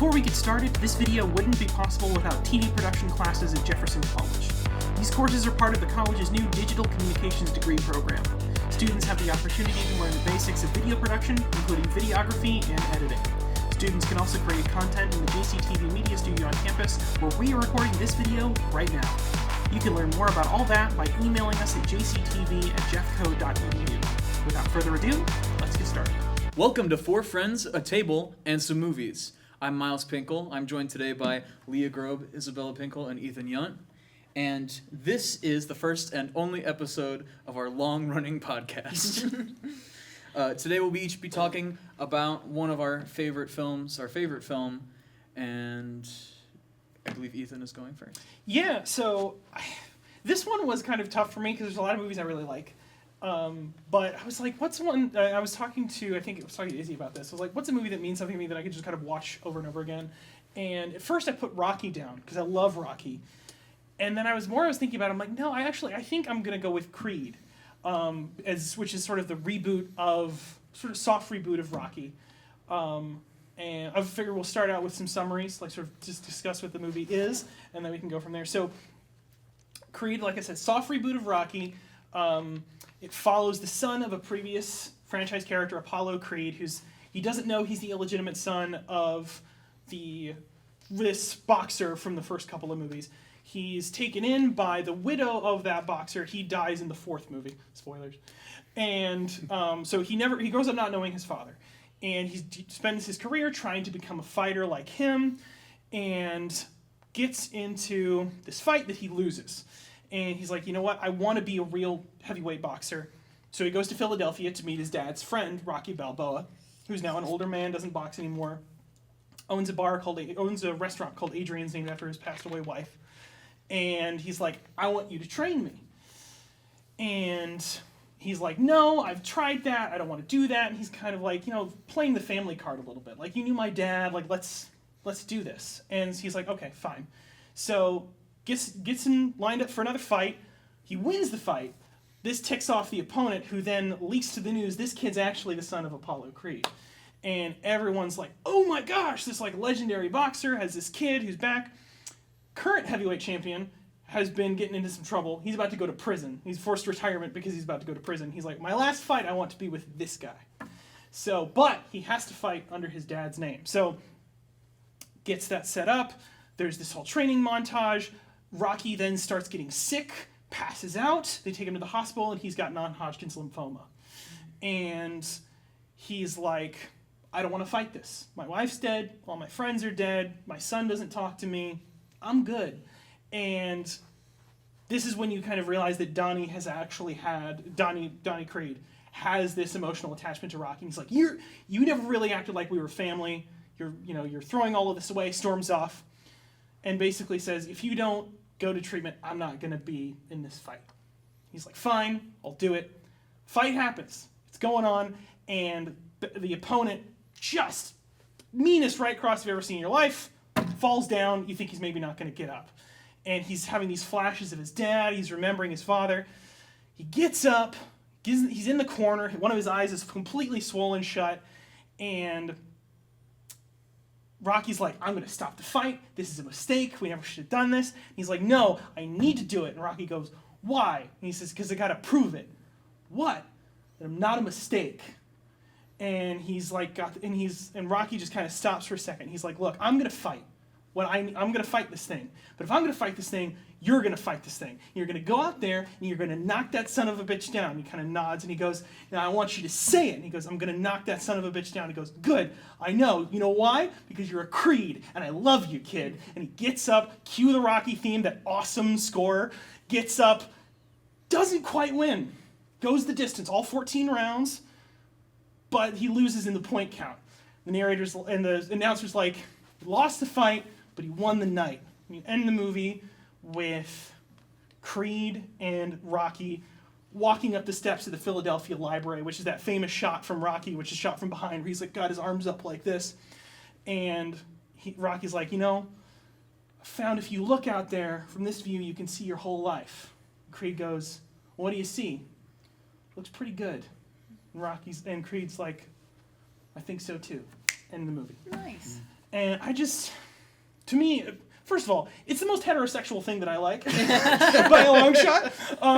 Before we get started, this video wouldn't be possible without TV production classes at Jefferson College. These courses are part of the college's new Digital Communications degree program. Students have the opportunity to learn the basics of video production, including videography and editing. Students can also create content in the JCTV Media Studio on campus, where we are recording this video right now. You can learn more about all that by emailing us at jctv@jeffco.edu. Without further ado, let's get started. Welcome to Four Friends, a Table, and Some Movies. I'm Miles Pinkle. I'm joined today by Leah Grobe, Isabella Pinkle, and Ethan Yunt. And this is the first and only episode of our long-running podcast. Today we'll each be talking about one of our favorite films, our favorite film, and I believe Ethan is going first. Yeah, so this one was kind of tough for me because there's a lot of movies I really like. But I was like, what's one, I was talking to Izzy about this. I was like, what's a movie that means something to me that I could just kind of watch over and over again? And at first I put Rocky down because I love Rocky. And then I was thinking about it, I'm like, no, I think I'm going to go with Creed, which is sort of the soft reboot of Rocky. And I figure we'll start out with some summaries, like sort of just discuss what the movie is, and then we can go from there. So Creed, like I said, soft reboot of Rocky. It follows the son of a previous franchise character, Apollo Creed, he doesn't know he's the illegitimate son of this boxer from the first couple of movies. He's taken in by the widow of that boxer. He dies in the fourth movie. Spoilers. And so he grows up not knowing his father. And he spends his career trying to become a fighter like him, and gets into this fight that he loses. And he's like, you know what? I want to be a real heavyweight boxer. So he goes to Philadelphia to meet his dad's friend, Rocky Balboa, who's now an older man, doesn't box anymore, owns a restaurant called Adrian's, named after his passed away wife. And he's like, I want you to train me. And he's like, no, I've tried that. I don't want to do that. And he's kind of like, playing the family card a little bit. Like, you knew my dad. Like, let's do this. And he's like, okay, fine. So gets him lined up for another fight. He wins the fight. This ticks off the opponent, who then leaks to the news, this kid's actually the son of Apollo Creed. And everyone's like, oh my gosh, this like legendary boxer has this kid who's back. Current heavyweight champion has been getting into some trouble. He's about to go to prison. He's forced retirement because he's about to go to prison. He's like, my last fight, I want to be with this guy. So, but he has to fight under his dad's name. So, gets that set up. There's this whole training montage. Rocky then starts getting sick, passes out. They take him to the hospital, and he's got non-Hodgkin's lymphoma. And he's like, I don't want to fight this. My wife's dead. All my friends are dead. My son doesn't talk to me. I'm good. And this is when you kind of realize that Donnie Creed has this emotional attachment to Rocky. And he's like, you never really acted like we were family. You're throwing all of this away. Storms off, and basically says, if you don't go to treatment, I'm not going to be in this fight. He's like, fine, I'll do it. Fight happens. It's going on, and the opponent, just meanest right cross you've ever seen in your life, falls down. You think he's maybe not going to get up. And he's having these flashes of his dad. He's remembering his father. He gets up. He's in the corner. One of his eyes is completely swollen shut. And Rocky's like, I'm going to stop the fight. This is a mistake. We never should have done this. And he's like, no, I need to do it. And Rocky goes, why? And he says, because I got to prove it. What? That I'm not a mistake. And he's like, and Rocky just kind of stops for a second. He's like, look, I'm going to fight. I'm going to fight this thing. But if I'm going to fight this thing, you're going to fight this thing. You're going to go out there, and you're going to knock that son of a bitch down. He kind of nods, and he goes, now I want you to say it. And he goes, I'm going to knock that son of a bitch down. He goes, good, I know. You know why? Because you're a Creed, and I love you, kid. And he gets up, cue the Rocky theme, that awesome score, gets up, doesn't quite win. Goes the distance, all 14 rounds, but he loses in the point count. The narrators and the announcer's like, he lost the fight, but he won the night. And you end the movie with Creed and Rocky walking up the steps of the Philadelphia Library, which is that famous shot from Rocky, which is shot from behind, where he's like got his arms up like this. And Rocky's like, I found if you look out there from this view, you can see your whole life. Creed goes, what do you see? Looks pretty good. And Creed's like, I think so too. End the movie. Nice. And to me, first of all, it's the most heterosexual thing that I like by a long shot.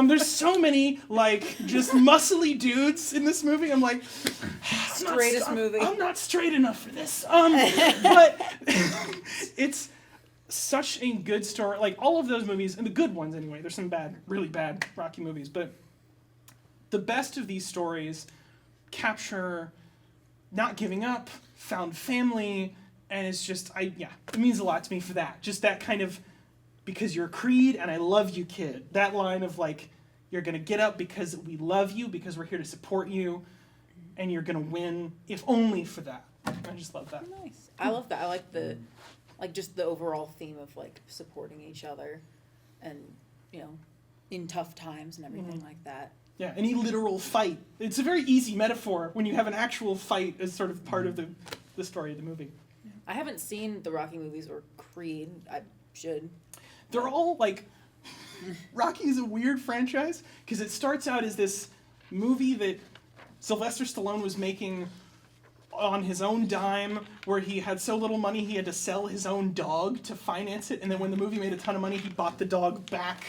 There's so many just muscly dudes in this movie. I'm like, straightest movie. I'm not straight enough for this. But it's such a good story. Like all of those movies, and the good ones anyway. There's some bad, really bad Rocky movies, but the best of these stories capture not giving up, found family. And it's just, it means a lot to me for that. Just that kind of, because you're Creed and I love you, kid. That line of you're going to get up because we love you, because we're here to support you, and you're going to win, if only for that. I just love that. Nice. I love that. I like just the overall theme of supporting each other and, in tough times and everything like that. Yeah, any literal fight. It's a very easy metaphor when you have an actual fight as sort of part of the story of the movie. I haven't seen the Rocky movies or Creed. I should. They're all Rocky is a weird franchise because it starts out as this movie that Sylvester Stallone was making on his own dime, where he had so little money he had to sell his own dog to finance it, and then when the movie made a ton of money, he bought the dog back.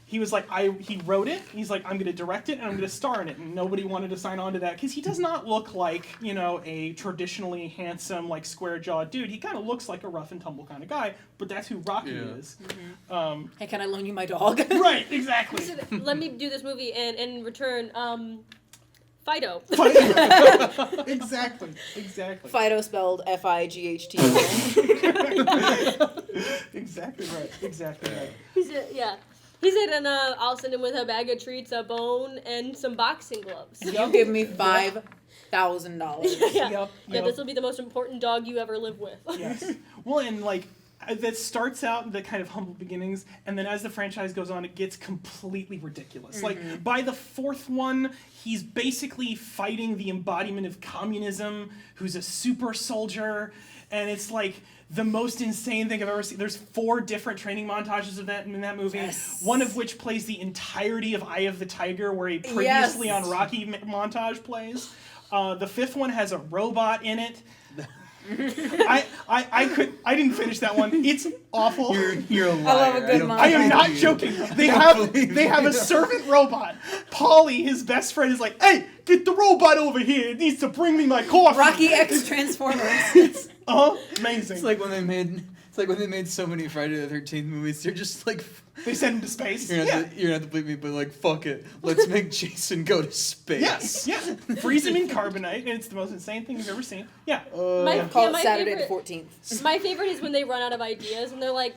He was he wrote it. He's like, I'm going to direct it and I'm going to star in it. And nobody wanted to sign on to that because he does not look like, a traditionally handsome, square-jawed dude. He kind of looks like a rough and tumble kind of guy, but that's who Rocky is. Mm-hmm. Hey, can I loan you my dog? Right, exactly. So let me do this movie and in return, Fido. Exactly. Fido spelled F-I-G-H-T. Exactly right. He said, and I'll send him with a bag of treats, a bone, and some boxing gloves. You give me $5,000. Yeah, this will be the most important dog you ever live with. Yes. Well, and that starts out in the kind of humble beginnings, and then as the franchise goes on, it gets completely ridiculous. Mm-hmm. By the fourth one, he's basically fighting the embodiment of communism, who's a super soldier, and it's the most insane thing I've ever seen. There's 4 different training montages of that in that movie. Yes. One of which plays the entirety of Eye of the Tiger, where a previously on Rocky montage plays. The 5th one has a robot in it. I didn't finish that one. It's awful. You're a liar. I love a good montage. I am not joking. They have a servant robot. Paulie, his best friend, is like, hey, get the robot over here. It needs to bring me my coffee. Rocky X Transformers. It's amazing. It's like when they made so many Friday the 13th movies. They're just they send him to space. you're gonna have to believe me, but fuck it. Let's make Jason go to space. Yes. Freeze him in carbonite, and it's the most insane thing you've ever seen. Yeah. Call it Saturday the 14th. My favorite is when they run out of ideas and they're like,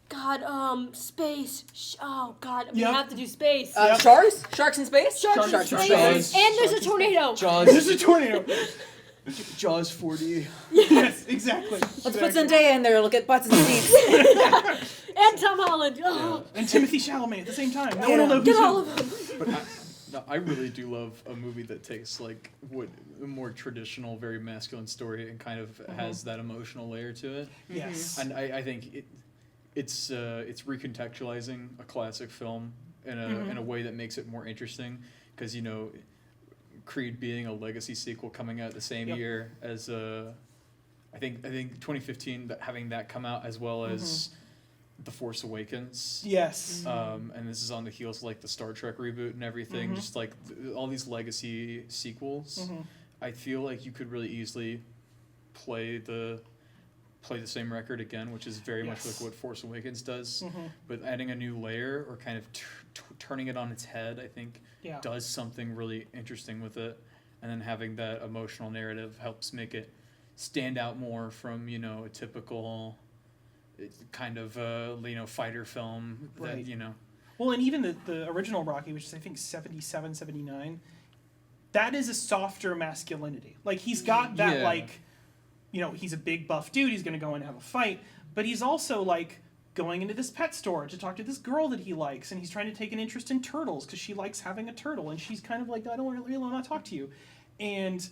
God, space. Oh, God, we have to do space. Sharks? Sharks in space? Sharks in space. Jaws. And there's a tornado. There's a tornado. Jaws 4D. Yes, exactly. Let's put Zendaya in there. Look at butts and seats. And Tom Holland. Oh. And Timothy Chalamet at the same time. No one will know who's Get all who. of them. But I really do love a movie that takes a more traditional, very masculine story and kind of has that emotional layer to it. Yes. And I think it's recontextualizing a classic film in a way that makes it more interesting because Creed being a legacy sequel coming out the same year as I think 2015 having that come out as well as The Force Awakens. Yes. And this is on the heels of the Star Trek reboot and everything. Just all these legacy sequels. I feel like you could really easily play the same record again, which is very much like what Force Awakens does. But adding a new layer or kind of turning it on its head, I think does something really interesting with it. And then having that emotional narrative helps make it stand out more from, a typical kind of, fighter film that, Well, and even the original Rocky, which is, I think, 77, 79, that is a softer masculinity. He's got that, he's a big buff dude, he's going to go in and have a fight, but he's also, going into this pet store to talk to this girl that he likes, and he's trying to take an interest in turtles because she likes having a turtle, and she's kind of like, I don't really want to talk to you. And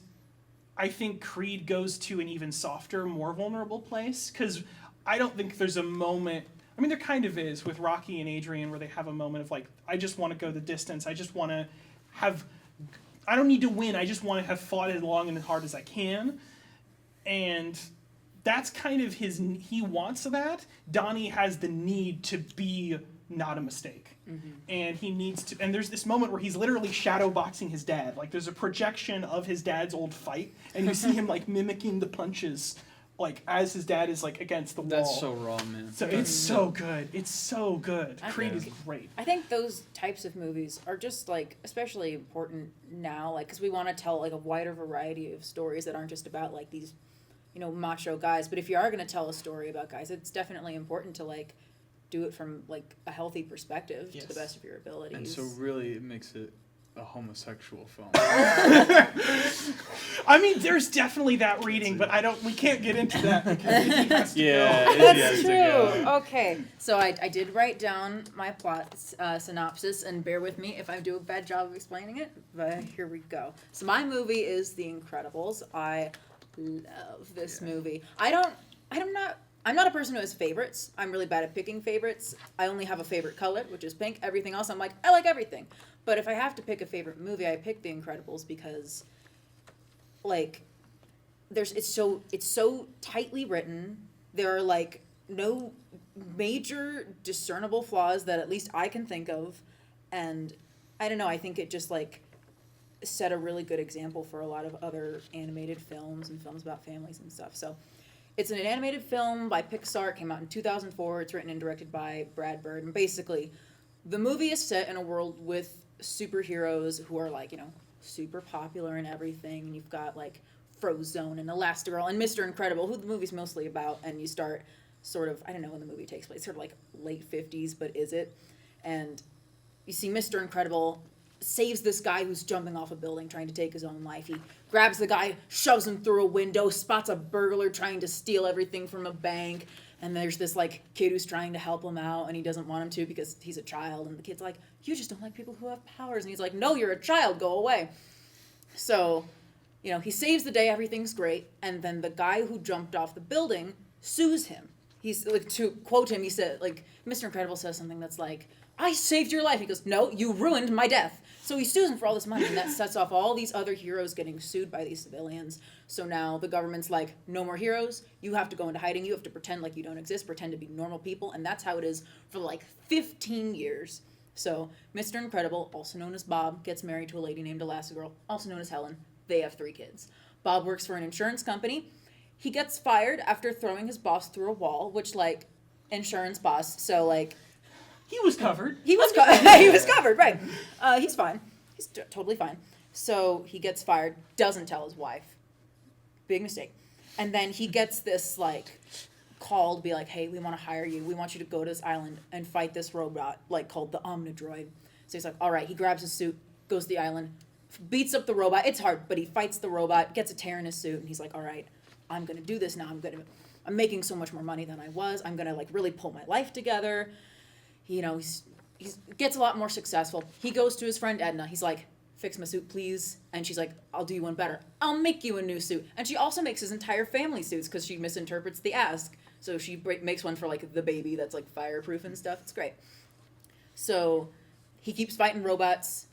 I think Creed goes to an even softer, more vulnerable place, because I don't think there's a moment, I mean, there kind of is with Rocky and Adrian where they have a moment of I just want to go the distance, I just want to I don't need to win, I just want to have fought as long and as hard as I can. and that's kind of he wants that. Donnie has the need to be not a mistake. And he needs to, and there's this moment where he's literally shadow boxing his dad. Like there's a projection of his dad's old fight, and you see him like mimicking the punches, like as his dad is like against the wall. That's so raw, man. So it's so good. It's so good. I Creed think- is great. I think those types of movies are just like especially important now, like because we want to tell like a wider variety of stories that aren't just about like these, macho guys. But if you are going to tell a story about guys, it's definitely important to like do it from like a healthy perspective to the best of your abilities. And so really it makes it a homosexual film. I mean, there's definitely that reading, but we can't get into that because Izzy has to go. That's true. Okay, so I did write down my plot synopsis, and bear with me if I do a bad job of explaining it, but here we go. So my movie is The Incredibles. I love this movie. I'm not a person who has favorites. I'm really bad at picking favorites. I only have a favorite color, which is pink. Everything else, I'm like, I like everything. But if I have to pick a favorite movie, I pick The Incredibles because, like, it's so tightly written. There are like no major discernible flaws that at least I can think of, and I don't know. I think it just like set a really good example for a lot of other animated films and films about families and stuff. So. It's an animated film by Pixar. It came out in 2004. It's written and directed by Brad Bird. And basically, the movie is set in a world with superheroes who are like, super popular and everything. And you've got like Frozone and Elastigirl and Mr. Incredible, who the movie's mostly about. And you start sort of, I don't know when the movie takes place, sort of like late 50s, but is it? And you see Mr. Incredible saves this guy who's jumping off a building trying to take his own life. He grabs the guy, shoves him through a window, spots a burglar trying to steal everything from a bank, and there's this like kid who's trying to help him out, and he doesn't want him to because he's a child, and the kid's like, you just don't like people who have powers, and he's like, no, you're a child, go away. So, he saves the day, everything's great, and then the guy who jumped off the building sues him. He's like, to quote him, he said, like, Mr. Incredible says something that's like, I saved your life. He goes, no, you ruined my death. So he sues him for all this money, and that sets off all these other heroes getting sued by these civilians. So now the government's like, no more heroes. You have to go into hiding. You have to pretend like you don't exist, pretend to be normal people. And that's how it is for like 15 years. So Mr. Incredible, also known as Bob, gets married to a lady named Elastigirl, also known as Helen. They have 3 kids. Bob works for an insurance company. He gets fired after throwing his boss through a wall, which, like, insurance boss, so, like... He was covered. He was covered, right. He's fine. He's totally fine. So he gets fired, doesn't tell his wife. Big mistake. And then he gets this, like, call to be like, hey, we want to hire you. We want you to go to this island and fight this robot, like, called the Omnidroid. So he's like, all right. He grabs his suit, goes to the island, beats up the robot. It's hard, but he fights the robot, gets a tear in his suit, and he's like, all right, I'm going to do this now. I'm making so much more money than I was. I'm going to, like, really pull my life together. He gets a lot more successful. He goes to his friend Edna. He's like, fix my suit, please. And she's like, I'll do you one better. I'll make you a new suit. And she also makes his entire family suits because she misinterprets the ask. So she makes one for, like, the baby that's, like, fireproof and stuff. It's great. So he keeps fighting robots.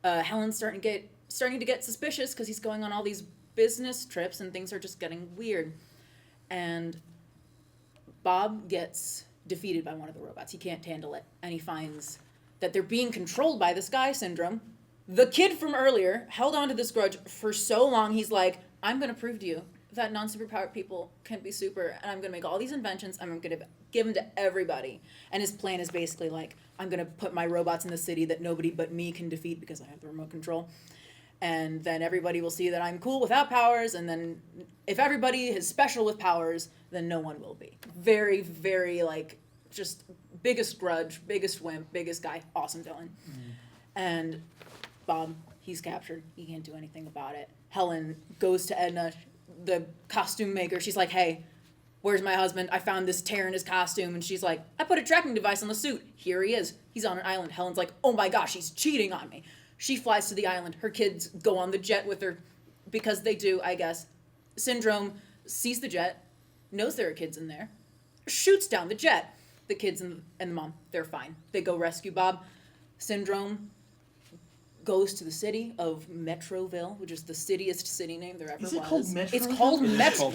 Helen's starting to get suspicious because he's going on all these business trips and things are just getting weird. And Bob gets defeated by one of the robots. He can't handle it. And he finds that they're being controlled by this guy syndrome. The kid from earlier held on to this grudge for so long, he's like, I'm going to prove to you that non-superpowered people can be super, and I'm going to make all these inventions, I'm going to give them to everybody. And his plan is basically like, I'm going to put my robots in the city that nobody but me can defeat because I have the remote control. And then everybody will see that I'm cool without powers, and then if everybody is special with powers, then no one will be. Very, very, like, just biggest grudge, biggest wimp, biggest guy, awesome villain. And Bob, he's captured. He can't do anything about it. Helen goes to Edna, the costume maker. She's like, hey, where's my husband? I found this tear in his costume. And she's like, I put a tracking device on the suit. Here he is. He's on an island. Helen's like, oh my gosh, he's cheating on me. She flies to the island. Her kids go on the jet with her because they do, I guess. Syndrome sees the jet, knows there are kids in there, shoots down the jet. The kids and the mom, they're fine. They go rescue Bob. Syndrome goes to the city of Metroville, which is the cittiest city name there ever was. Is it called Metroville? It's called Metro.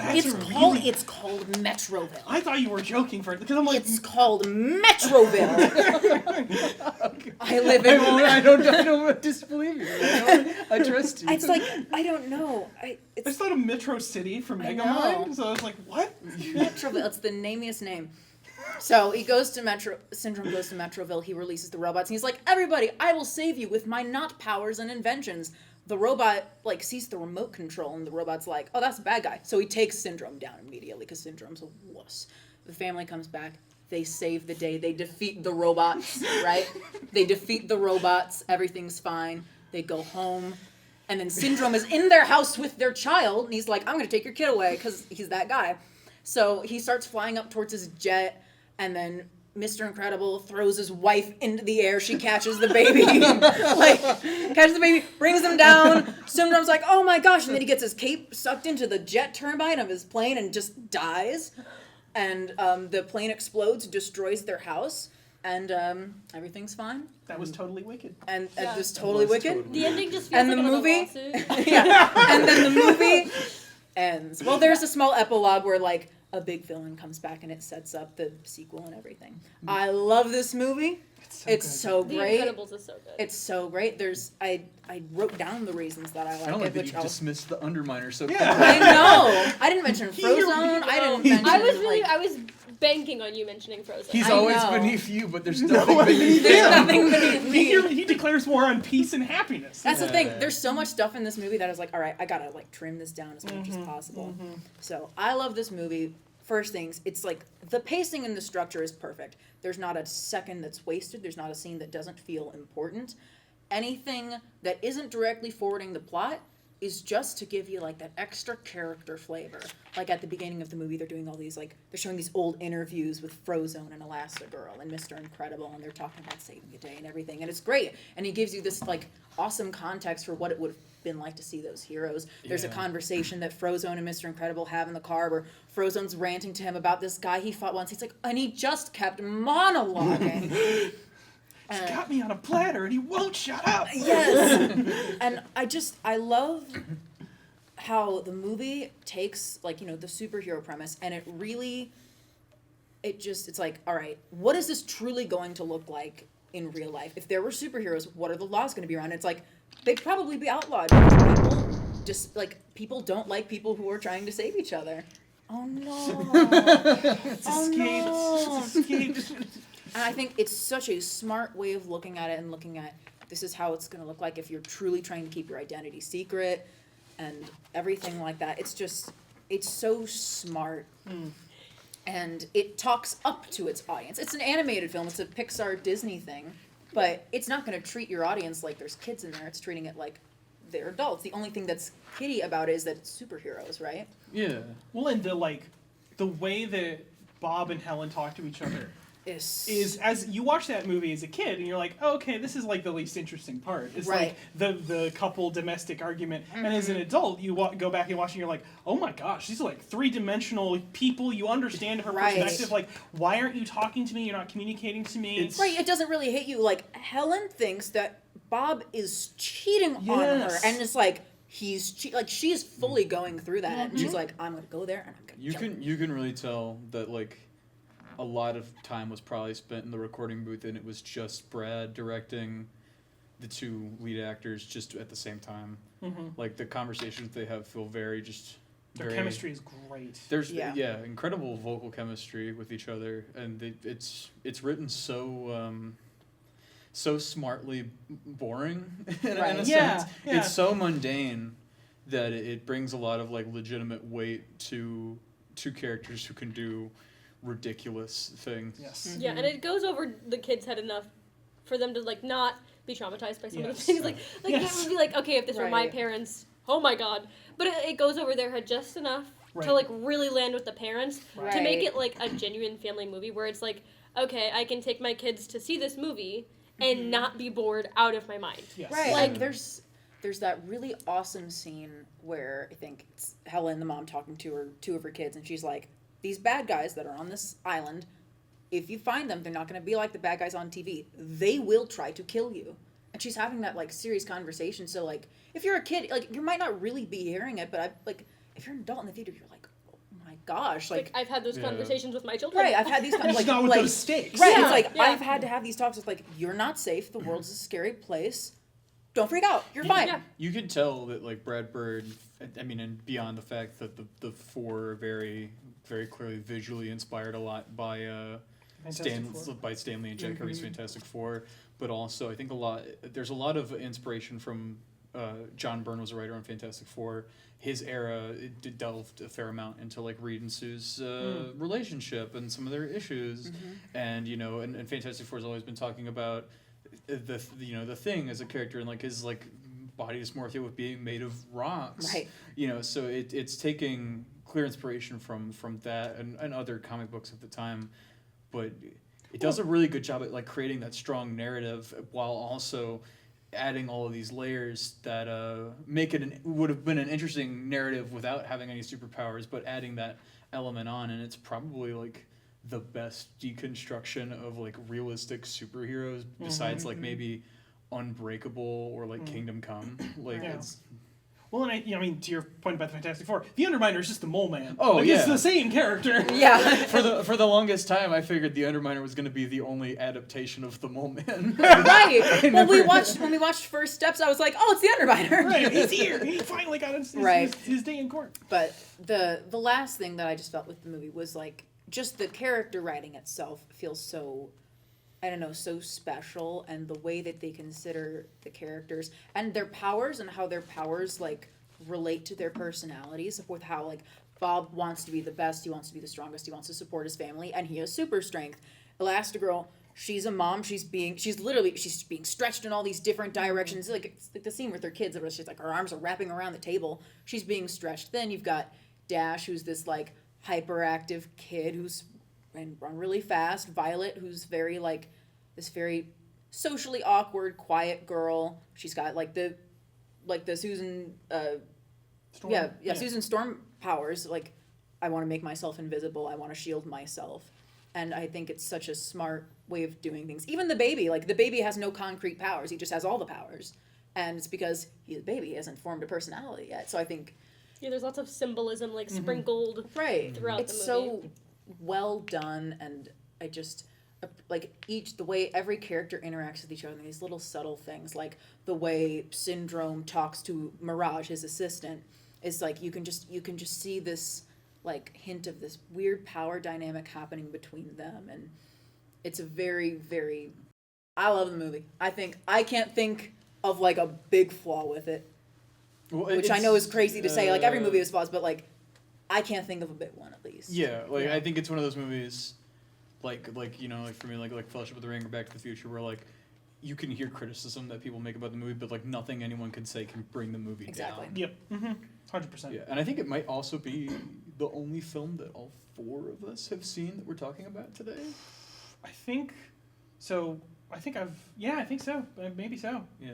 It's called Metroville. I thought you were joking for it because I'm like, It's called Metroville. I live in. I don't disbelieve you. I trust you. It's like I don't know. I just thought of Metro City from I Megamind, know. so I was like, what? Metroville. It's the namiest name. So he goes to Syndrome goes to Metroville. He releases the robots, and he's like, "Everybody, I will save you with my not powers and inventions." The robot like sees the remote control, and the robot's like, "Oh, that's a bad guy." So he takes Syndrome down immediately because Syndrome's a wuss. The family comes back. They save the day. They defeat the robots. Right? They defeat the robots. Everything's fine. They go home. And then Syndrome is in their house with their child, and he's like, "I'm going to take your kid away," because he's that guy. So he starts flying up towards his jet, and then Mr. Incredible throws his wife into the air. She catches the baby. Catches the baby, brings him down. Syndrome's like, "Oh my gosh," and then he gets his cape sucked into the jet turbine of his plane and just dies. And the plane explodes, destroys their house, and everything's fine. That was totally wicked. And Yeah. it was totally wicked. The ending just feels And like the another movie? lawsuit. Yeah. And then the movie ends. Well, there's a small epilogue where like a big villain comes back and it sets up the sequel and everything. I love this movie. It's so The great. Incredibles is so good. It's so great. I wrote down the reasons that I like I don't like it, that which you I'll. dismissed the Underminer so Yeah. quickly. I know. I didn't mention Frozone. I didn't mention. I was banking on you mentioning Frozen. He's I always know. beneath you, but there's No, nothing beneath There's him. nothing beneath me. He declares war on peace and happiness. That's the thing. Yeah. There's so much stuff in this movie that I was like, all right, I gotta like trim this down as much as possible. So I love this movie. First things, it's like the pacing and the structure is perfect. There's not a second that's wasted. There's not a scene that doesn't feel important. Anything that isn't directly forwarding the plot is just to give you like that extra character flavor. Like at the beginning of the movie, they're doing all these like they're showing these old interviews with Frozone and Elastigirl and Mr. Incredible, and they're talking about saving the day and everything, and it's great. And he gives you this like awesome context for what it would have been like to see those heroes. There's a Yeah. conversation that Frozone and Mr. Incredible have in the car where Frozone's ranting to him about this guy he fought once. He's like, and he just kept monologuing. He's got me on a platter and he won't shut up. Yes. And I love how the movie takes like, you know, the superhero premise and it's like, all right, what is this truly going to look like in real life? If there were superheroes, what are the laws going to be around? It's like, they'd probably be outlawed. People don't like people who are trying to save each other. Oh no. It's Oh, escaped. no. It's escaped. And I think it's such a smart way of looking at it and looking at this is how it's going to look like if you're truly trying to keep your identity secret and everything like that. It's so smart. And it talks up to its audience. It's an animated film. It's a Pixar Disney thing. But it's not going to treat your audience like there's kids in there. It's treating it like they're adults. The only thing that's kiddie about it is that it's superheroes, right? Yeah. Well, and the way that Bob and Helen talk to each other is as you watch that movie as a kid and you're like, oh, okay, this is like the least interesting part. It's Right. like the couple domestic argument. And as an adult, you go back and watch and you're like, oh my gosh, these are like three-dimensional people. You understand her Right. perspective. Like, why aren't you talking to me? You're not communicating to me. Right, it doesn't really hit you. Like, Helen thinks that Bob is cheating on her. Yes. And it's like, she's fully going through that. And she's like, I'm going to go there and I'm going to kill him. You can really tell that like a lot of time was probably spent in the recording booth and it was just Brad directing the two lead actors just at the same time. Like the conversations they have feel very Their chemistry is great. There's Yeah. incredible vocal chemistry with each other, and it's written so smartly boring in Right. a Yeah, sense. yeah. It's so mundane that it brings a lot of like legitimate weight to two characters who can do ridiculous things. Yes. Yeah, and it goes over the kid's head enough for them to like not be traumatized by some of the Yes. things. Like Yes. it would be like, okay, if this were my Right. parents, oh my god. But it goes over their head just enough Right. to like really land with the parents Right. to make Right. it like a genuine family movie where it's like, okay, I can take my kids to see this movie and not be bored out of my mind. Yes. Right, Like- like there's that really awesome scene where I think it's Helen, the mom, talking to her two of her kids, and she's like, "These bad guys that are on this island, if you find them, they're not going to be like the bad guys on TV. They will try to kill you." and she's having that like serious conversation. So like, if you're a kid, like you might not really be hearing it, but if you're an adult in the theater, you're like, oh my gosh, like I've had those conversations with my children. right. I've had these Like, not with those stakes. right. Yeah, It's like yeah. I've had to have these talks with like, you're not safe. The world's a scary place. Don't freak out. You're fine. Yeah. You could tell that like Brad Bird, I mean, and beyond the fact that the four are very, very clearly visually inspired a lot by Stanley and Jack Kirby's Fantastic Four, but also I think there's a lot of inspiration from John Byrne was a writer on Fantastic Four. His era delved a fair amount into like Reed and Sue's relationship and some of their issues, and and Fantastic Four's always been talking about the Thing as a character and like his like body dysmorphia with being made of rocks, Right. So it's taking clear inspiration from that and other comic books of the time, but it does a really good job at like creating that strong narrative while also adding all of these layers that make it would have been an interesting narrative without having any superpowers, but adding that element on, and it's probably like the best deconstruction of like realistic superheroes besides like maybe Unbreakable or like Kingdom Come. Like Yeah. it's Well, and I mean, to your point about the Fantastic Four, the Underminer is just the Mole Man. Oh, like, yeah. It's the same character. Yeah. for the longest time I figured the Underminer was going to be the only adaptation of the Mole Man. Right. When we never- watched First Steps, I was like, oh, it's the Underminer. Right, he's here. He finally got his day in court. But the last thing that I just felt with the movie was like just the character writing itself feels so, I don't know, so special, and the way that they consider the characters and their powers and how their powers like relate to their personalities, with how like Bob wants to be the best, he wants to be the strongest, he wants to support his family, and he has super strength. Elastigirl, she's a mom, she's being stretched in all these different directions. It's like the scene with her kids, where she's like, her arms are wrapping around the table, she's being stretched. Then you've got Dash, who's this like hyperactive kid who's run really fast. Violet, who's very like this very socially awkward, quiet girl. She's got like the Susan Storm. Susan Storm powers. Like, I want to make myself invisible, I want to shield myself. And I think it's such a smart way of doing things. Even the baby has no concrete powers, he just has all the powers, and it's because he's a baby, he hasn't formed a personality yet. So I think There's lots of symbolism like sprinkled throughout it's the movie. so well done, and I just like the way every character interacts with each other, these little subtle things, like the way Syndrome talks to Mirage, his assistant, is like you can just see this like hint of this weird power dynamic happening between them, and it's a very, very, I love the movie. I can't think of like a big flaw with it, which I know is crazy to say. Like every movie has flaws, but like I can't think of a big one at least. Yeah, like I think it's one of those movies, like for me, like Fellowship of the Ring or Back to the Future, where like you can hear criticism that people make about the movie, but like nothing anyone can say can bring the movie Exactly. down. Yep. 100%. Yeah, and I think it might also be the only film that all four of us have seen that we're talking about today. I think so. I think so. Maybe so. Yeah.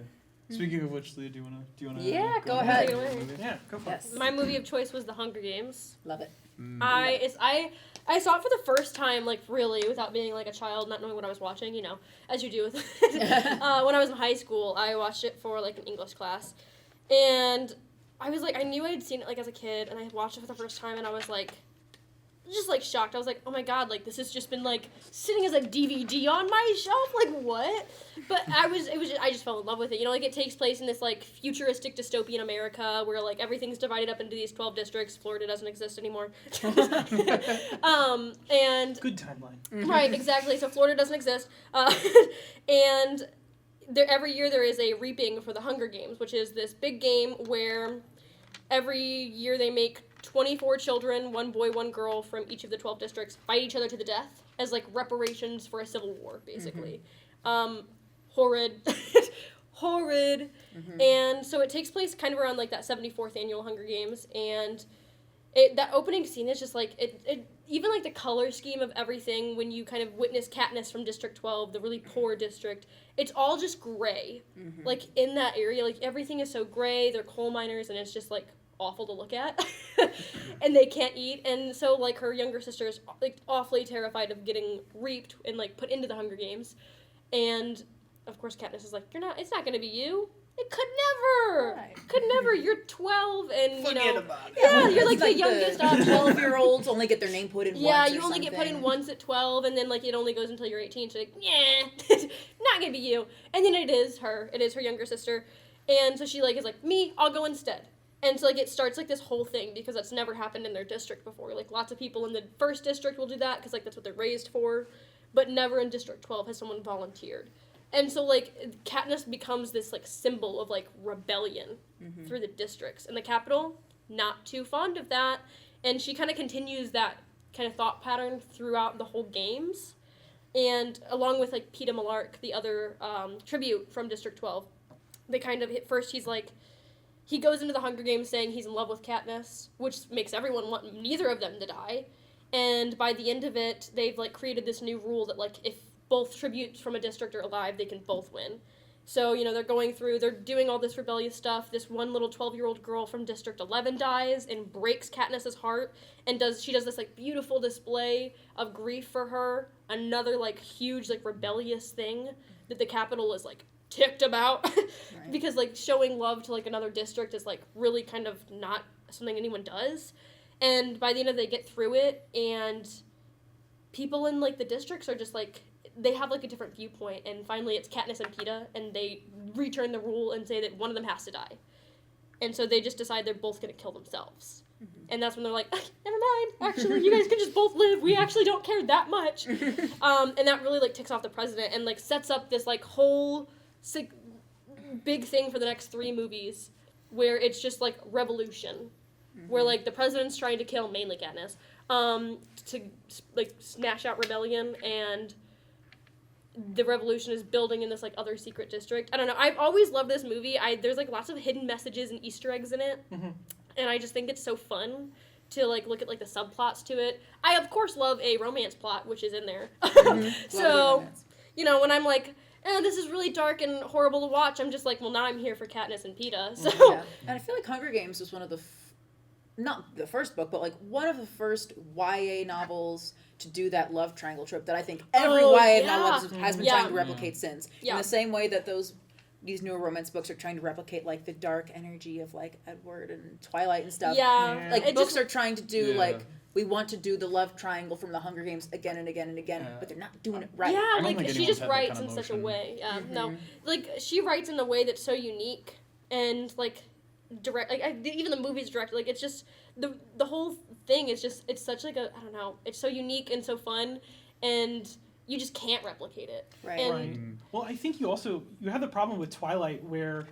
Speaking of which, Leah, do you wanna? Yeah, go ahead. into the movie? Yeah, go for Yes. My movie of choice was The Hunger Games. Love it. I saw it for the first time, like really, without being like a child, not knowing what I was watching, as you do with when I was in high school, I watched it for like an English class, and I was like, I knew I had seen it like as a kid, and I watched it for the first time, and I was like, just like shocked. I was like, oh my god, like this has just been like sitting as a DVD on my shelf, like what? But I just fell in love with it. Like it takes place in this like futuristic dystopian America where like everything's divided up into these 12 districts. Florida doesn't exist anymore. And Good timeline. right, exactly. So Florida doesn't exist, and every year there is a reaping for the Hunger Games, which is this big game where every year they make 24 children, 1 boy, 1 girl from each of the 12 districts fight each other to the death as like reparations for a civil war, basically. Horrid. Horrid. And so it takes place kind of around like that 74th annual Hunger Games, and that opening scene is just like it even like the color scheme of everything when you kind of witness Katniss from District 12, the really poor district, it's all just gray. Like in that area, like everything is so gray, they're coal miners, and it's just like awful to look at. And they can't eat, and so like her younger sister is like awfully terrified of getting reaped and like put into the Hunger Games, and of course, Katniss is like, it's not going to be you. It could never. Right. Could never. You're 12 and, Forget about it. Yeah, you're It's like the youngest the of 12-year-olds only get their name put in Yeah, once or you only get put in something. once at 12, and then, like, it only goes until you're 18. So, like, yeah, not going to be you. And then it is her. It is her younger sister. And so she, like, is like, me, I'll go instead. And so, like, it starts, like, this whole thing because that's never happened in their district before. Like, lots of people in the first district will do that because, like, that's what they're raised for. But never in District 12 has someone volunteered. And so, like, Katniss becomes this, like, symbol of, like, rebellion through the districts. And the Capitol, not too fond of that. And she kind of continues that kind of thought pattern throughout the whole games. And along with, like, Peeta Mellark, the other tribute from District 12, they kind of, at first he's, like, he goes into the Hunger Games saying he's in love with Katniss, which makes everyone want neither of them to die. And by the end of it, they've, like, created this new rule that, like, if both tributes from a district are alive, they can both win. So, they're they're doing all this rebellious stuff. This one little 12-year-old girl from District 11 dies and breaks Katniss's heart, and does this, like, beautiful display of grief for her. Another, like, huge, like, rebellious thing that the Capitol is, like, ticked about. Right. Because, like, showing love to, like, another district is, like, really kind of not something anyone does. And by the end of it, they get through it, and people in, like, the districts are just, like, they have, like, a different viewpoint, and finally it's Katniss and Peeta, and they return the rule and say that one of them has to die. And so they just decide they're both going to kill themselves. And that's when they're like, never mind, actually, you guys can just both live, we actually don't care that much. And that really, like, ticks off the president, and, like, sets up this, like, whole big thing for the next 3 movies, where it's just, like, revolution. Where, like, the president's trying to kill, mainly Katniss, to, like, smash out rebellion, and the revolution is building in this, like, other secret district. I don't know. I've always loved this movie. There's, like, lots of hidden messages and Easter eggs in it. And I just think it's so fun to, like, look at, like, the subplots to it. I, of course, love a romance plot, which is in there. So, when I'm like, this is really dark and horrible to watch, I'm just like, well, now I'm here for Katniss and Peeta. So. Yeah. And I feel like Hunger Games was one of the not the first book, but, like, one of the first YA novels to do that love triangle trope that I think every YA novel has been trying to replicate since. In the same way that these newer romance books are trying to replicate, like, the dark energy of, like, Edward and Twilight and stuff. Like, books are trying to do, like, we want to do the love triangle from the Hunger Games again and again and again, but they're not doing it right. Yeah, don't like, think she anyone's just had that writes kind of in such a motion. way. Yeah, no. Like, she writes in a way that's so unique, and, like, direct, like, even the movie's directed, like, it's just, the whole thing is just, it's such, like, I don't know, it's so unique and so fun, and you just can't replicate it. Right. And, Well, I think you have the problem with Twilight where,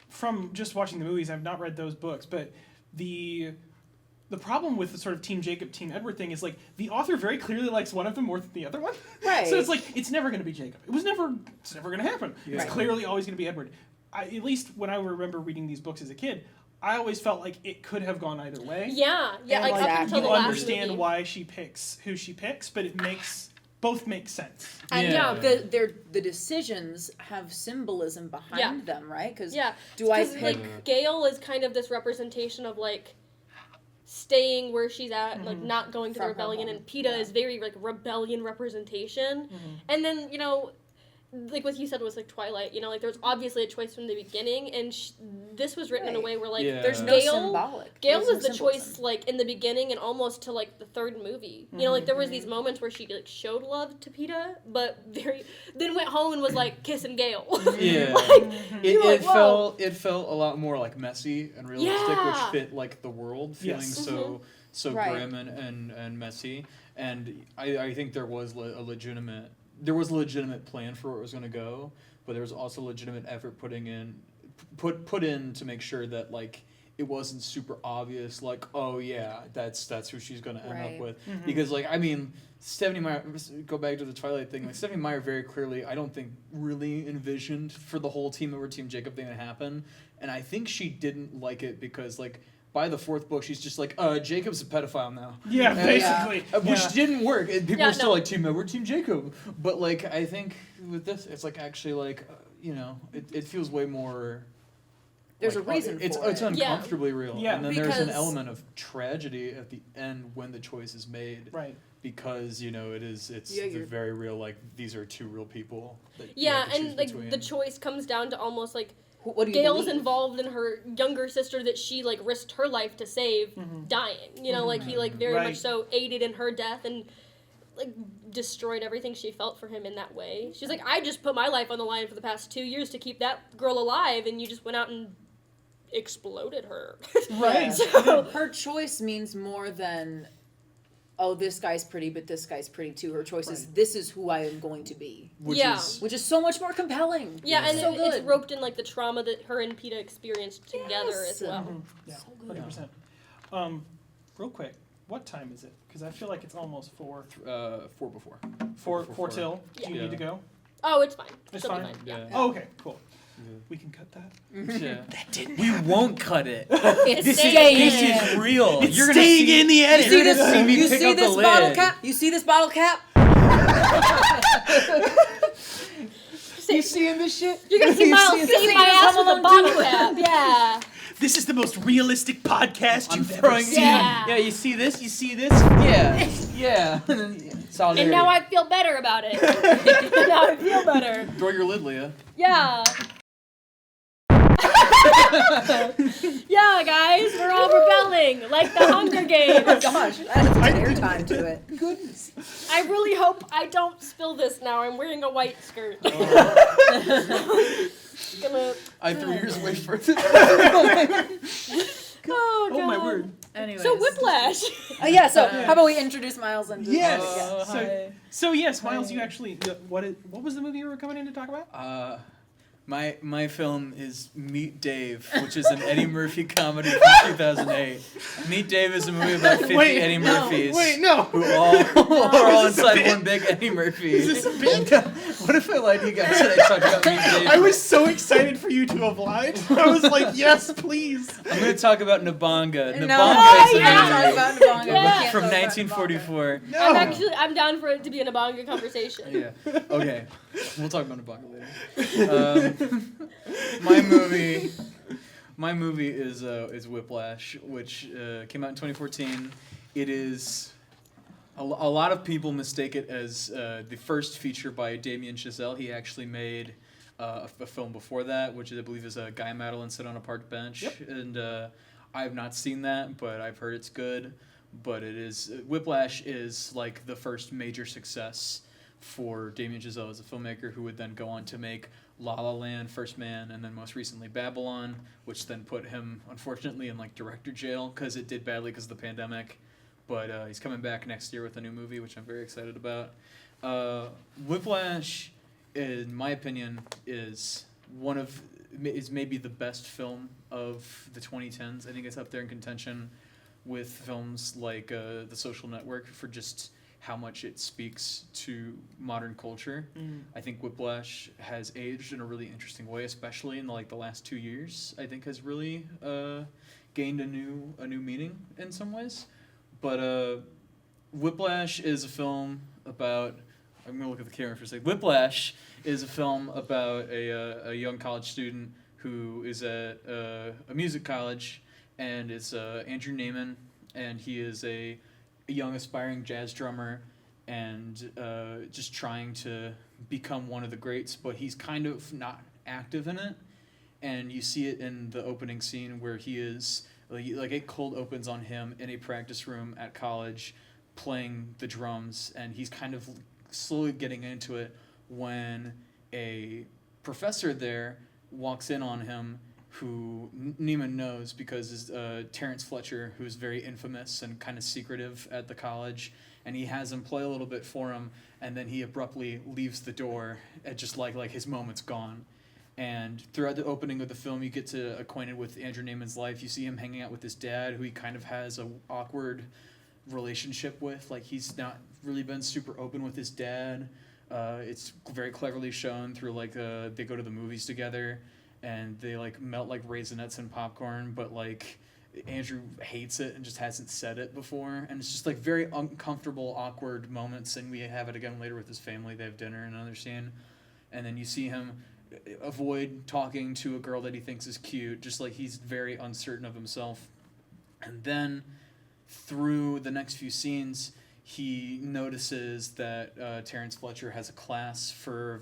from just watching the movies, I've not read those books, but the problem with the sort of Team Jacob, Team Edward thing is, like, the author very clearly likes one of them more than the other one. Right. So it's like, it's never going to be Jacob. It's never going to happen. Yeah. It's clearly always going to be Edward. At least when I remember reading these books as a kid, I always felt like it could have gone either way. yeah, And, like, up until you the last understand movie. why she picks who she picks, but both make sense. And Yeah. the decisions have symbolism behind them, right? Because do I pick... like, Gale is kind of this representation of, like, staying where she's at, and, like, not going to the From her rebellion, home. and Peeta is very, like, rebellion representation. And then, like what you said was, like, Twilight, like, there was obviously a choice from the beginning, and this was written in a way where, like, Yeah. There's no Gale symbolic. Gale There's was no the symbolism. choice, like, in the beginning and almost to, like, the 3rd movie. Like, there was these moments where she, like, showed love to Peeta, but then went home and was, like, kissing Gale. Yeah. Like, you're like, whoa. It felt a lot more, like, messy and realistic, Yeah. which fit, like, the world feeling Yes. so Right. grim and messy. And I think there was a legitimate plan for where it was going to go, but there was also legitimate effort put in to make sure that, like, it wasn't super obvious, like, oh yeah, that's who she's going to end Right. up with. Because, like, I mean, Stephenie Meyer, go back to the Twilight thing, like, Stephenie Meyer very clearly, I don't think, really envisioned for the whole Team Edward, Team Jacob thing to happen. And I think she didn't like it because, like, by the 4th book, she's just like, Jacob's a pedophile now. Yeah, basically. Which didn't work. People Yeah, are still no. like, Team Edward, Team Jacob. But, like, I think with this, it's, like, actually, like, it feels way more... There's like, a reason it's for it. uncomfortably real. Yeah. And then there's an Because- element of tragedy at the end when the choice is made. Right. because it's the very real, like, these are two real people that you Yeah, have to choose and like between. the choice comes down to almost like What do you Gail's believe? involved in her younger sister that she like risked her life to save dying. Like he like very Right. much so aided in her death and like destroyed everything she felt for him in that way. She's like, I just put my life on the line for the past 2 years to keep that girl alive, and you just went out and exploded her. Right. So Her choice means more than, oh, this guy's pretty, but this guy's pretty too. Her choice is, this is who I am going to be. which Yeah. is Which is so much more compelling. yeah, and So it's good. roped in like the trauma that her and Peta experienced together Yes. as well. Yeah, good. 100%. Real quick, what time is it? Because I feel like it's almost 4 before. 4 till. Do you Yeah. need to go? Oh, it's fine. It's She'll be fine? Yeah. Yeah. Oh, okay, cool. Yeah. We can cut that. Yeah. We won't cut it. It's This staying is in. real. It's You're staying gonna see, in the edit. You see You're this? gonna see me You pick see up this the bottle lid. cap? You see this bottle cap? You seeing this shit? You're gonna see Miles this? save You my see ass this with a Home bottle Alone cap. Yeah. This is the most realistic podcast I'm you've ever throwing. seen. Yeah. Yeah. You see this? You see this? Yeah. Yeah. Solidarity. And now I feel better about it. Now I feel better. Throw your lid, Leah. Yeah. Yeah, guys, we're all rebelling like the Hunger Games. Gosh, that has airtime to it. Goodness. I really hope I don't spill this now. I'm wearing a white skirt. Gonna. I threw yours away first. Oh, God. Oh my word. Anyways. So Whiplash. Yeah, so how about we introduce Miles and Yes. Hi. So yes, Miles, you actually what was the movie you were coming in to talk about? My film is Meet Dave, which is an Eddie Murphy comedy from 2008. Meet Dave is a movie about 50 Wait, Eddie no, Murphys. no. Who are all Is this a inside bit? one big Eddie Murphy. Is this a bit? What if I lied to you guys and I talked about Meet Dave? I was so excited for you to oblige. I was like, yes, please. I'm going to talk about Nabonga. No, Nabonga is we a can't movie talk about Nabonga. We Yeah. can't from talk about 1944. No. I'm down for it to be an Abanga conversation. Yeah. Okay. We'll talk about Nabonga later. My movie is Whiplash, which came out in 2014. It is a lot of people mistake it as the first feature by Damien Chazelle. He actually made a film before that, which I believe is Guy Madeline Sit on a Park Bench. Yep. And I have not seen that, but I've heard it's good. But it is Whiplash is like the first major success for Damien Chazelle as a filmmaker, who would then go on to make La La Land, First Man, and then most recently Babylon, which then put him, unfortunately, in like director jail because it did badly because of the pandemic. But he's coming back next year with a new movie, which I'm very excited about. Whiplash, in my opinion, is maybe the best film of the 2010s. I think it's up there in contention with films like The Social Network for just how much it speaks to modern culture. I think Whiplash has aged in a really interesting way, especially in like the last 2 years. I think has really gained a new meaning in some ways. But Whiplash is a film about. I'm gonna look at the camera for a second. Whiplash is a film about a young college student who is at a music college, and it's Andrew Neiman, and he is a young aspiring jazz drummer, and just trying to become one of the greats, but he's kind of not active in it. And you see it in the opening scene where he is like it cold opens on him in a practice room at college playing the drums, and he's kind of slowly getting into it when a professor there walks in on him, who Neiman knows because is Terrence Fletcher, who's very infamous and kind of secretive at the college, and he has him play a little bit for him, and then he abruptly leaves the door at just like his moment's gone. And throughout the opening of the film, you get to acquainted with Andrew Neiman's life. You see him hanging out with his dad, who he kind of has a awkward relationship with. Like, he's not really been super open with his dad. It's very cleverly shown through like they go to the movies together, and they like melt like Raisinets and popcorn, but like Andrew hates it and just hasn't said it before, and it's just like very uncomfortable, awkward moments. And we have it again later with his family. They have dinner in another scene, and then you see him avoid talking to a girl that he thinks is cute, just like he's very uncertain of himself. And then through the next few scenes, he notices that Terrence Fletcher has a class for,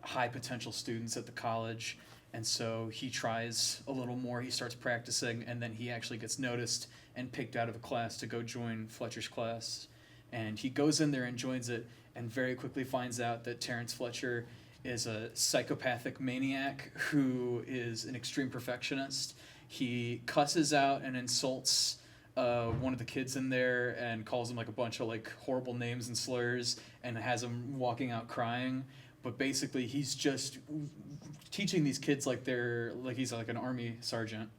high potential students at the college. And so he tries a little more, he starts practicing, and then he actually gets noticed and picked out of a class to go join Fletcher's class. And he goes in there and joins it, and very quickly finds out that Terrence Fletcher is a psychopathic maniac who is an extreme perfectionist. He cusses out and insults one of the kids in there and calls him like a bunch of like horrible names and slurs and has him walking out crying. But basically he's just teaching these kids like he's like an army sergeant.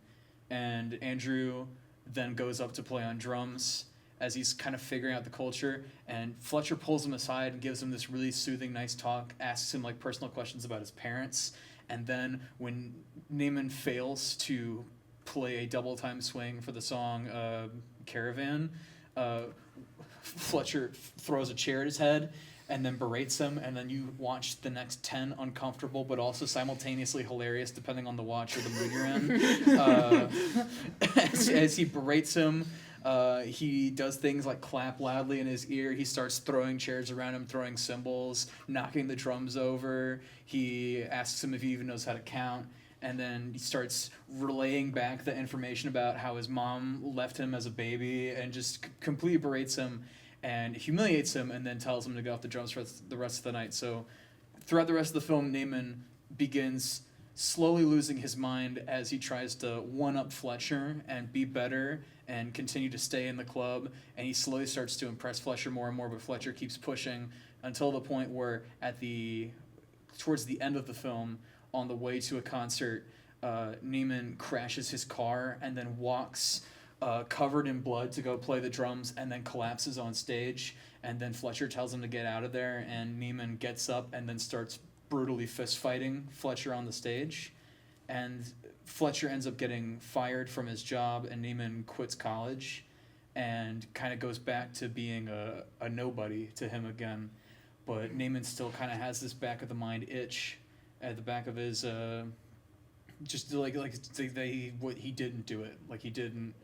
And Andrew then goes up to play on drums as he's kind of figuring out the culture, and Fletcher pulls him aside and gives him this really soothing, nice talk, asks him like personal questions about his parents, and then when Neiman fails to play a double time swing for the song Caravan, Fletcher throws a chair at his head and then berates him, and then you watch the next 10 uncomfortable but also simultaneously hilarious depending on the watch or the mood you're in. As he berates him, he does things like clap loudly in his ear. He starts throwing chairs around him, throwing cymbals, knocking the drums over. He asks him if he even knows how to count. And then he starts relaying back the information about how his mom left him as a baby and just completely berates him and humiliates him, and then tells him to get off the drums for the rest of the night. So throughout the rest of the film, Neiman begins slowly losing his mind as he tries to one-up Fletcher and be better and continue to stay in the club, and he slowly starts to impress Fletcher more and more, but Fletcher keeps pushing until the point where towards the end of the film, on the way to a concert, Neiman crashes his car and then walks covered in blood to go play the drums and then collapses on stage, and then Fletcher tells him to get out of there, and Neiman gets up and then starts brutally fist fighting Fletcher on the stage, and Fletcher ends up getting fired from his job, and Neiman quits college and kind of goes back to being a nobody to him again. But Neiman still kind of has this back of the mind itch at the back of his just like he didn't do it, like he didn't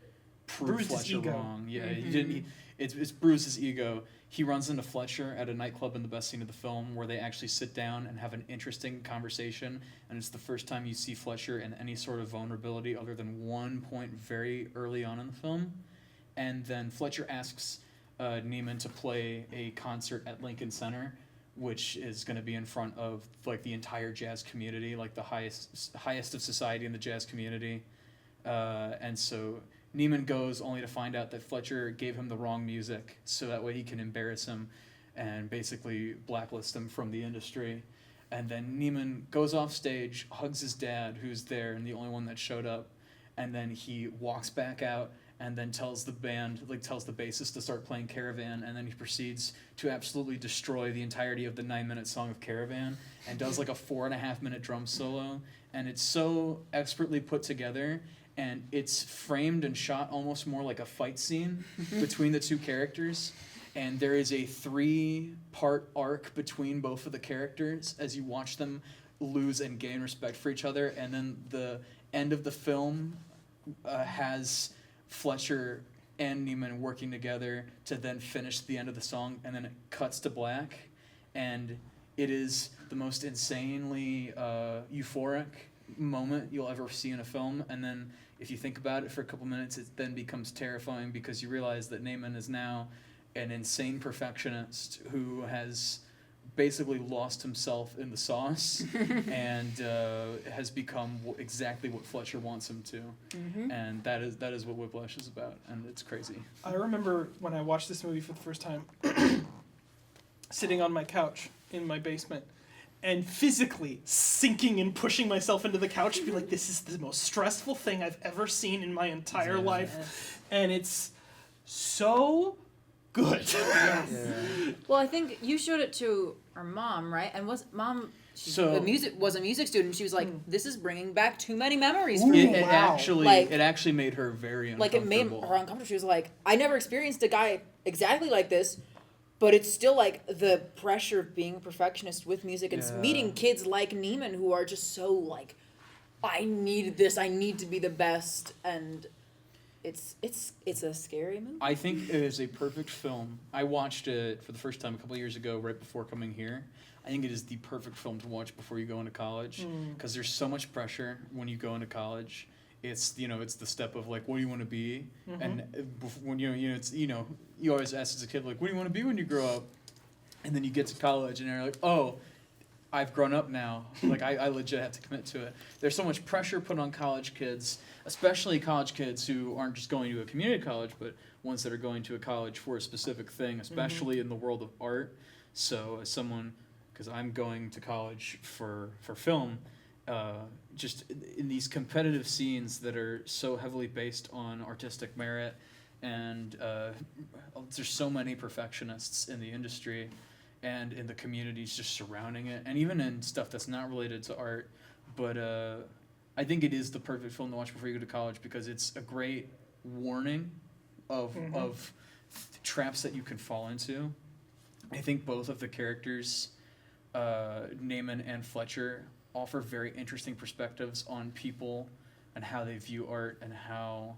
prove Bruised his Fletcher ego. wrong. Yeah, he didn't. It's bruised his ego. He runs into Fletcher at a nightclub in the best scene of the film, where they actually sit down and have an interesting conversation, and it's the first time you see Fletcher in any sort of vulnerability other than one point very early on in the film. And then Fletcher asks Neiman to play a concert at Lincoln Center, which is going to be in front of like the entire jazz community, like the highest of society in the jazz community. And so Neiman goes only to find out that Fletcher gave him the wrong music, so that way he can embarrass him and basically blacklist him from the industry. And then Neiman goes off stage, hugs his dad, who's there and the only one that showed up, and then he walks back out and then tells the bassist to start playing Caravan, and then he proceeds to absolutely destroy the entirety of the 9-minute song of Caravan and does like a 4.5-minute drum solo, and it's so expertly put together, and it's framed and shot almost more like a fight scene between the two characters, and there is a 3-part arc between both of the characters as you watch them lose and gain respect for each other, and then the end of the film has Fletcher and Neiman working together to then finish the end of the song, and then it cuts to black, and it is the most insanely euphoric moment you'll ever see in a film. And then if you think about it for a couple minutes, it then becomes terrifying, because you realize that Neiman is now an insane perfectionist who has basically lost himself in the sauce and has become exactly what Fletcher wants him to. And that is what Whiplash is about, and it's crazy. I remember when I watched this movie for the first time, sitting on my couch in my basement and physically sinking and pushing myself into the couch and be like, this is the most stressful thing I've ever seen in my entire life. And it's so good. Well, I think you showed it to our mom, right? And was a music student. She was like, "This is bringing back too many memories for me." It actually made her very uncomfortable. Like, it made her uncomfortable. She was like, "I never experienced a guy exactly like this, but it's still like the pressure of being a perfectionist with music and meeting kids like Neiman who are just so like, I need this. I need to be the best." And it's a scary movie. I think it is a perfect film. I watched it for the first time a couple of years ago, right before coming here. I think it is the perfect film to watch before you go into college, because there's so much pressure when you go into college. It's it's the step of like, what do you want to be, and when it's you always ask as a kid like, what do you want to be when you grow up, and then you get to college and you're like, oh, I've grown up now. Like I legit have to commit to it. There's so much pressure put on college kids, especially college kids who aren't just going to a community college, but ones that are going to a college for a specific thing, especially in the world of art. So as someone, because I'm going to college for film, just in these competitive scenes that are so heavily based on artistic merit, and there's so many perfectionists in the industry and in the communities just surrounding it, and even in stuff that's not related to art. But I think it is the perfect film to watch before you go to college, because it's a great warning of traps that you can fall into. I think both of the characters, Naaman and Fletcher, offer very interesting perspectives on people and how they view art and how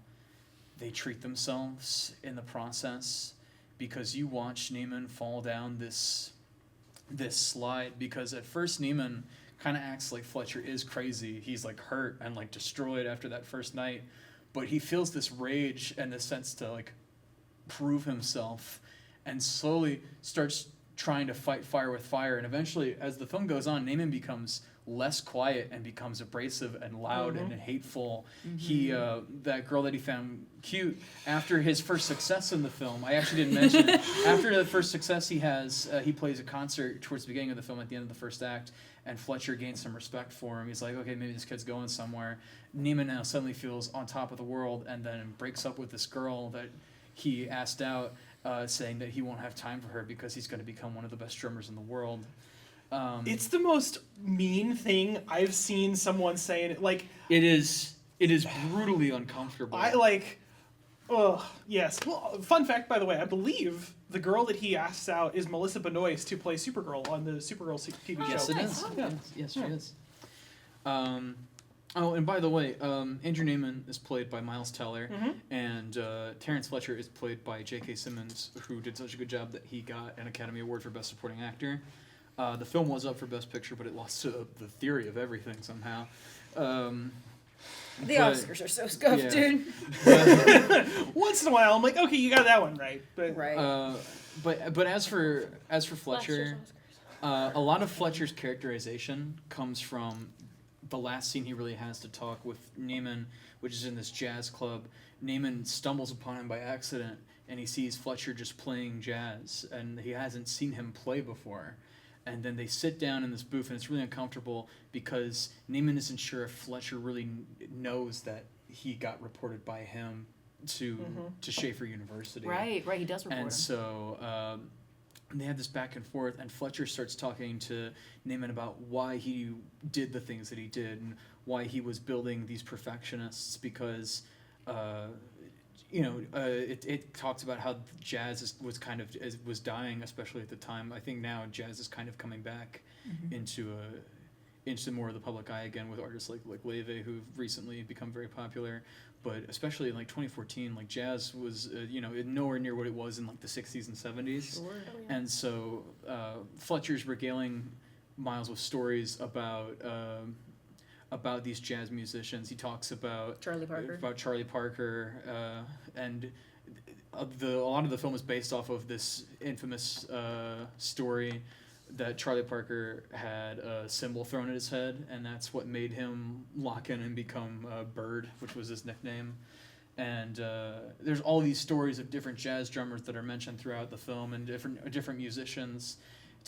they treat themselves in the process, because you watch Naaman fall down this slide, because at first Naaman kind of acts like Fletcher is crazy. He's like hurt and like destroyed after that first night, but he feels this rage and this sense to like prove himself, and slowly starts trying to fight fire with fire. And eventually, as the film goes on, Naaman becomes less quiet and becomes abrasive and loud and hateful. He that girl that he found cute after his first success in the film, I actually didn't mention, after the first success he has, he plays a concert towards the beginning of the film at the end of the first act, and Fletcher gains some respect for him. He's like, okay, maybe this kid's going somewhere. Naaman now suddenly feels on top of the world, and then breaks up with this girl that he asked out, saying that he won't have time for her because he's going to become one of the best drummers in the world. It's the most mean thing I've seen someone say. It like it is brutally uncomfortable. Yes. Well, fun fact, by the way, I believe the girl that he asks out is Melissa Benoist to play Supergirl on the Supergirl TV show. Yes, it is. Yeah. Yes, she is. Oh, and by the way, Andrew Naaman is played by Miles Teller, and Terrence Fletcher is played by J.K. Simmons, who did such a good job that he got an Academy Award for Best Supporting Actor. The film was up for Best Picture, but it lost to The Theory of Everything somehow. The Oscars are so scuffed, dude. Once in a while, I'm like, okay, you got that one right. But, right. But as for Fletcher, a lot of Fletcher's characterization comes from the last scene he really has to talk with Naaman, which is in this jazz club. Naaman stumbles upon him by accident, and he sees Fletcher just playing jazz, and he hasn't seen him play before. And then they sit down in this booth, and it's really uncomfortable because Naaman isn't sure if Fletcher really knows that he got reported by him to Schaefer University. Right, he does report him. And so they have this back and forth, and Fletcher starts talking to Naaman about why he did the things that he did and why he was building these perfectionists, because it talks about how jazz was dying, especially at the time. I think now jazz is kind of coming back into more of the public eye again, with artists like Leah, who've recently become very popular. But especially in like 2014, like jazz was nowhere near what it was in like the 60s and 70s. Sure. And so Fletcher's regaling Miles with stories about these jazz musicians. He talks about Charlie Parker, and a lot of the film is based off of this infamous story that Charlie Parker had a cymbal thrown at his head, and that's what made him lock in and become Bird, which was his nickname. And there's all these stories of different jazz drummers that are mentioned throughout the film, and different musicians.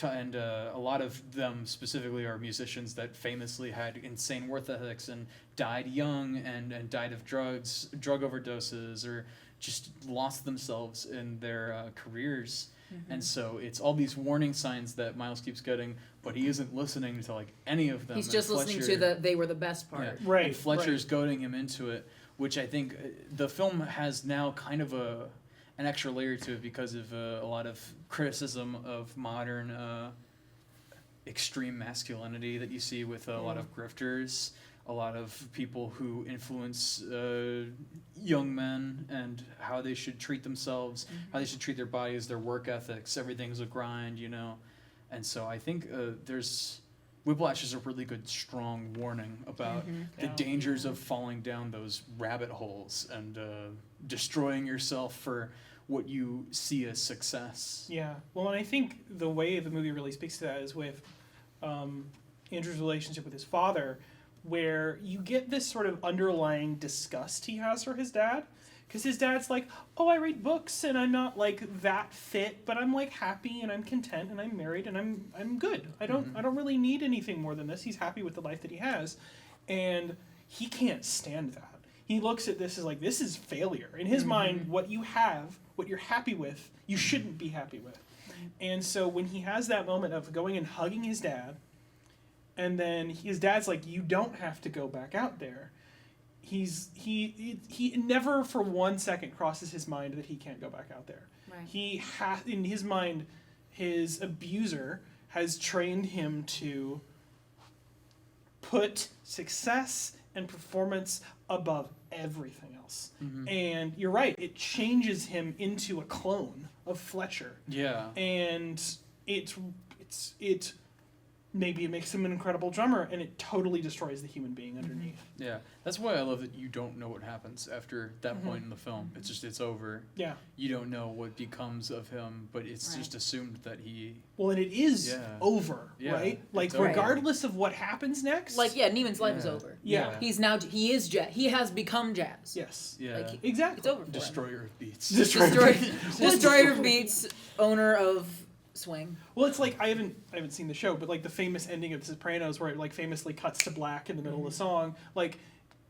And a lot of them specifically are musicians that famously had insane work ethics and died young and died of drug overdoses, or just lost themselves in their careers. And so it's all these warning signs that Miles keeps getting, but he isn't listening to like any of them. He's just listening to they were the best part. Yeah. Right. And Fletcher's goading him into it, which I think the film has now kind of an extra layer to it because of a lot of criticism of modern extreme masculinity that you see with a lot of grifters. a lot of people who influence young men and how they should treat themselves, how they should treat their bodies, their work ethics. Everything's a grind, you know. And so I think Whiplash is a really good, strong warning about the dangers of falling down those rabbit holes and destroying yourself for what you see as success. Yeah. Well, and I think the way the movie really speaks to that is with Andrew's relationship with his father, where you get this sort of underlying disgust he has for his dad. Because his dad's like, oh, I read books and I'm not like that fit, but I'm like happy and I'm content and I'm married and I'm good. I don't really need anything more than this. He's happy with the life that he has, and he can't stand that. He looks at this as like, this is failure. In his mind, what you have, what you're happy with, you shouldn't be happy with. And so when he has that moment of going and hugging his dad, and then his dad's like, you don't have to go back out there. He never for 1 second crosses his mind that he can't go back out there. Right. He has, in his mind, his abuser has trained him to put success and performance above everything else. And you're right, it changes him into a clone of Fletcher. Yeah. And it maybe it makes him an incredible drummer, and it totally destroys the human being underneath. Yeah, that's why I love that you don't know what happens after that point in the film. It's just, it's over. Yeah. You don't know what becomes of him, but it's just assumed that he... Well, and it is over, Yeah, right? Like, it's over. regardless of what happens next. Like, yeah, Neiman's life is over. Yeah. He is jazz. He has become jazz. Yes. Yeah. Like, Exactly. it's over for him. Destroyer of beats. Destroyer of Beats, owner of Swing. Well, it's like I haven't seen the show, but like the famous ending of The Sopranos, where it like famously cuts to black in the middle of the song, like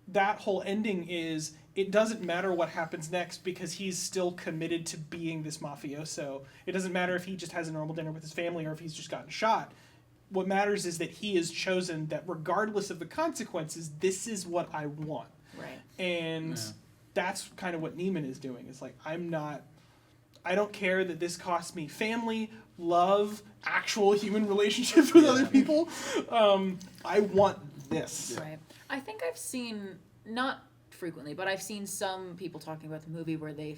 that whole ending is, it doesn't matter what happens next because he's still committed to being this mafioso. It doesn't matter if he just has a normal dinner with his family or if he's just gotten shot. What matters is that he has chosen that regardless of the consequences, this is what I want. Right. And that's kind of what Neiman is doing. It's like, I don't care that this costs me family, love, actual human relationships with other people. I want this. Right. I think I've seen, not frequently, but I've seen some people talking about the movie where they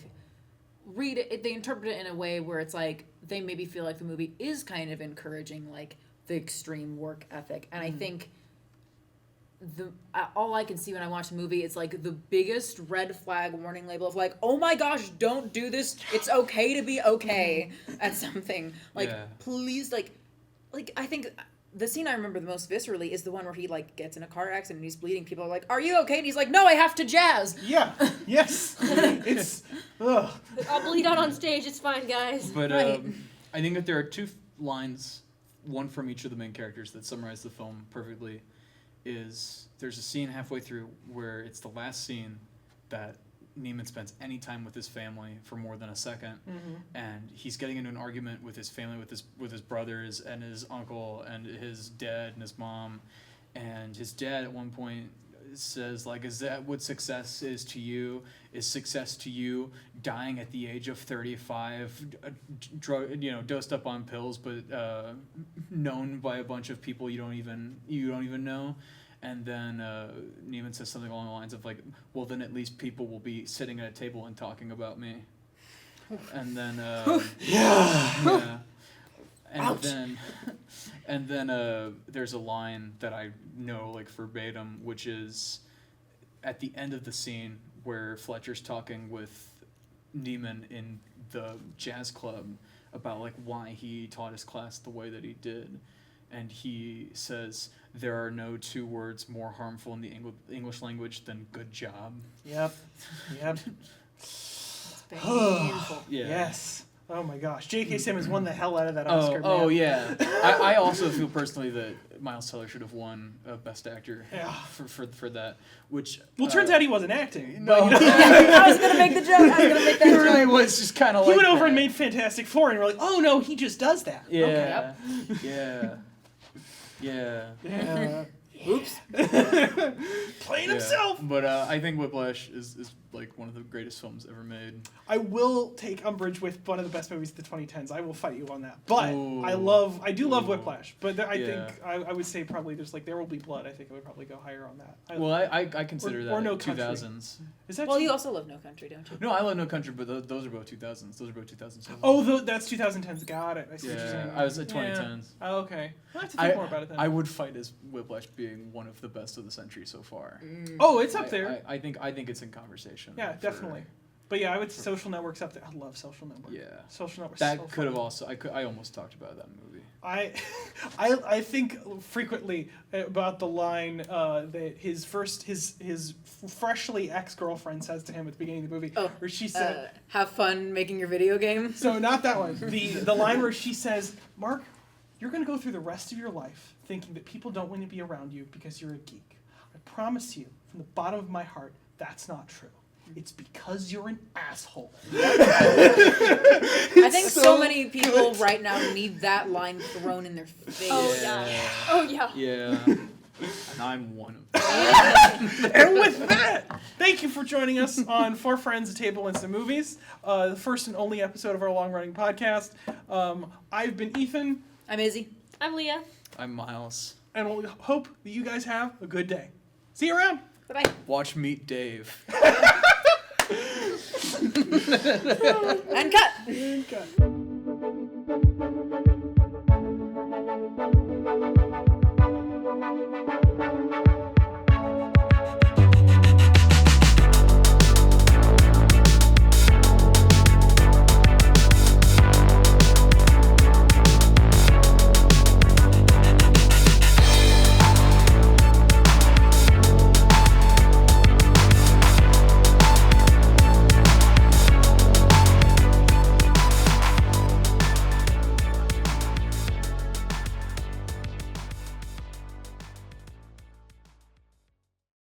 read it, they interpret it in a way where it's like, they maybe feel like the movie is kind of encouraging, like, the extreme work ethic. And I think all I can see when I watch the movie is like the biggest red flag warning label of like, oh my gosh, don't do this. It's okay to be okay at something. Like, please, like I think the scene I remember the most viscerally is the one where he like gets in a car accident and he's bleeding. People are like, are you okay? And he's like, no, I have to jazz. Yeah. Yes. It's. Ugh. I'll bleed out on stage. It's fine, guys. But Right. I think that there are two lines, one from each of the main characters, that summarize the film perfectly. There's a scene halfway through where it's the last scene that Neiman spends any time with his family for more than a second, and he's getting into an argument with his family, with his brothers and his uncle and his dad and his mom, and his dad at one point says like, is that what success is to you? Is success to you dying at the age of 35, dosed up on pills, but known by a bunch of people you don't even know? And then Neiman says something along the lines of like, well, then at least people will be sitting at a table and talking about me. And then yeah. And then there's a line that I know like verbatim, which is at the end of the scene where Fletcher's talking with Neiman in the jazz club about like why he taught his class the way that he did, and he says there are no two words more harmful in the English language than good job. Yep. It's painful. Yeah. Yes. Oh my gosh. J.K. Simmons won the hell out of that Oscar. Oh man. yeah. I also feel personally that Miles Teller should have won Best Actor for that. Which Turns out he wasn't acting. No, I was gonna make the joke. I was gonna make that it joke. really was just kind of He like went over that. and made Fantastic Four, and we're like, oh no, he just does that. Yeah. Okay. Yeah. Oops. Playing himself. But I think Whiplash is like like one of the greatest films ever made. I will take umbrage with one of the best movies of the 2010s. I will fight you on that. But Ooh. I do love Ooh. Whiplash. But I Yeah. think I would say probably there's like There Will Be Blood. I think I would probably go higher on that. Well, I consider that or No Country. 2000s. Is that Well, too- you also love No Country, don't you? No, I love No Country, but those are both 2000s. Those are both 2007. Oh, that's 2010s. Got it. I see what you're yeah, saying. I was at Yeah. 2010s. Oh, okay. I'll have to think more about it then. I would fight as Whiplash being one of the best of the century so far. Oh, it's up there. I think it's in conversation. Yeah, for- definitely. But yeah, I would say Social Network's up there. I love Social Network. Yeah. Social Network. That so could have fun. also I almost talked about that movie. I think frequently about the line that his freshly ex-girlfriend says to him at the beginning of the movie, Oh, where she said, have fun making your video game. so not that one. The line where she says, Mark, you're gonna go through the rest of your life thinking that people don't want to be around you because you're a geek. I promise you, from the bottom of my heart, that's not true. It's because you're an asshole. I think so many people good. right now need that line thrown in their face. Oh yeah. Oh yeah. Yeah. And I'm one of them. And with that, thank you for joining us on Four Friends, a Table, and Some Movies, the first and only episode of our long-running podcast. I've been Ethan, I'm Izzy. I'm Leah. I'm Miles. and we hope that you guys have a good day. See you around. Bye bye. Watch Meet Dave. And cut. Okay.